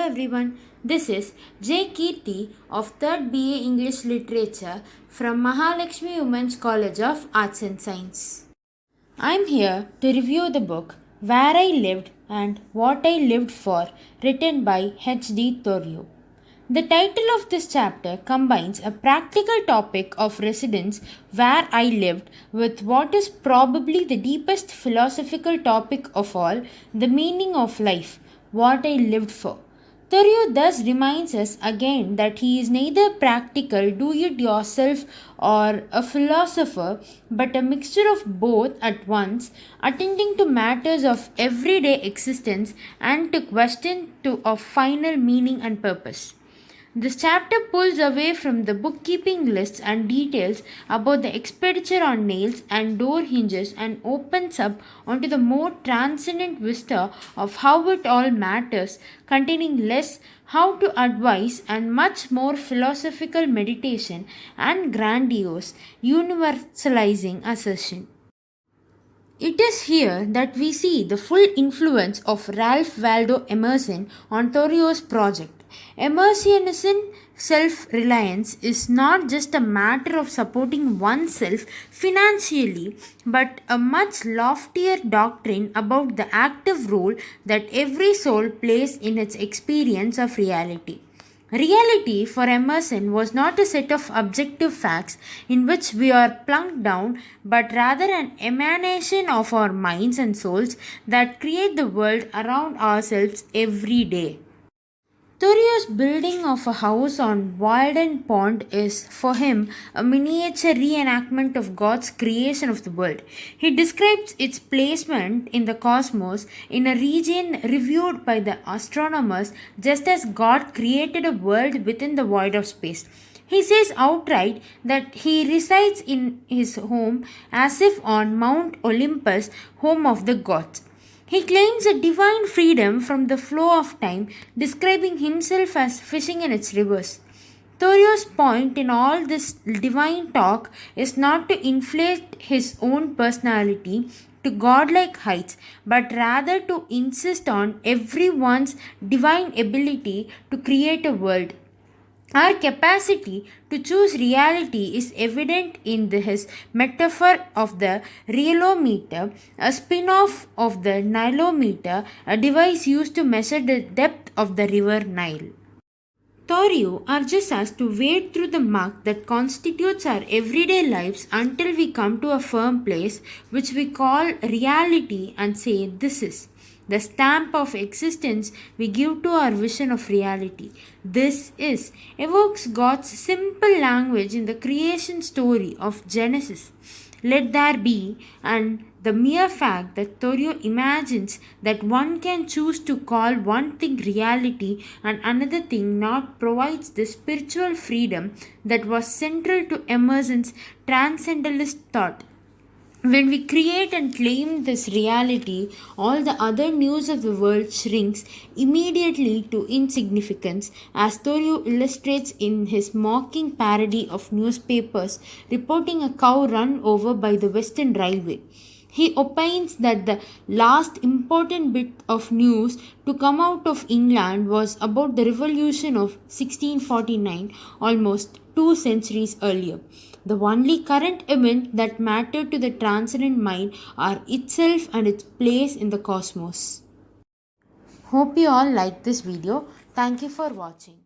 everyone, this is J.Keerthi of 3rd BA English Literature from Mahalakshmi Women's College of Arts and Science. I am here to review the book Where I Lived and What I Lived For, written by H.D.Thoreau. The title of this chapter combines a practical topic of residence where I lived with what is probably the deepest philosophical topic of all, the meaning of life, what I lived for. Thoreau thus reminds us again that he is neither practical, do-it-yourself or a philosopher, but a mixture of both at once, attending to matters of everyday existence and to questions of final meaning and purpose. This chapter pulls away from the bookkeeping lists and details about the expenditure on nails and door hinges and opens up onto the more transcendent vista of how it all matters, containing less how to advise and much more philosophical meditation and grandiose, universalizing assertion. It is here that we see the full influence of Ralph Waldo Emerson on Thoreau's project. Emersonian self-reliance is not just a matter of supporting oneself financially, but a much loftier doctrine about the active role that every soul plays in its experience of reality. Reality for Emerson was not a set of objective facts in which we are plunked down, but rather an emanation of our minds and souls that create the world around ourselves every day. Thoreau's building of a house on Walden Pond is, for him, a miniature reenactment of God's creation of the world. He describes its placement in the cosmos in a region reviewed by the astronomers just as God created a world within the void of space. He says outright that he resides in his home as if on Mount Olympus, home of the gods. He claims a divine freedom from the flow of time, describing himself as fishing in its rivers. Thoreau's point in all this divine talk is not to inflate his own personality to godlike heights, but rather to insist on everyone's divine ability to create a world. Our capacity to choose reality is evident in his metaphor of the realometer, a spin-off of the nilometer, a device used to measure the depth of the river Nile. Thoreau urges us to wade through the muck that constitutes our everyday lives until we come to a firm place which we call reality and say, "This is." The stamp of existence we give to our vision of reality. This is evokes God's simple language in the creation story of Genesis. Let there be, and the mere fact that Thoreau imagines that one can choose to call one thing reality and another thing not provides the spiritual freedom that was central to Emerson's transcendentalist thought. When we create and claim this reality, all the other news of the world shrinks immediately to insignificance, as Thoreau illustrates in his mocking parody of newspapers reporting a cow run over by the Western Railway. He opines that the last important bit of news to come out of England was about the revolution of 1649, almost 2 centuries earlier. The only current event that mattered to the transcendent mind are itself and its place in the cosmos. Hope you all like this video. Thank you for watching.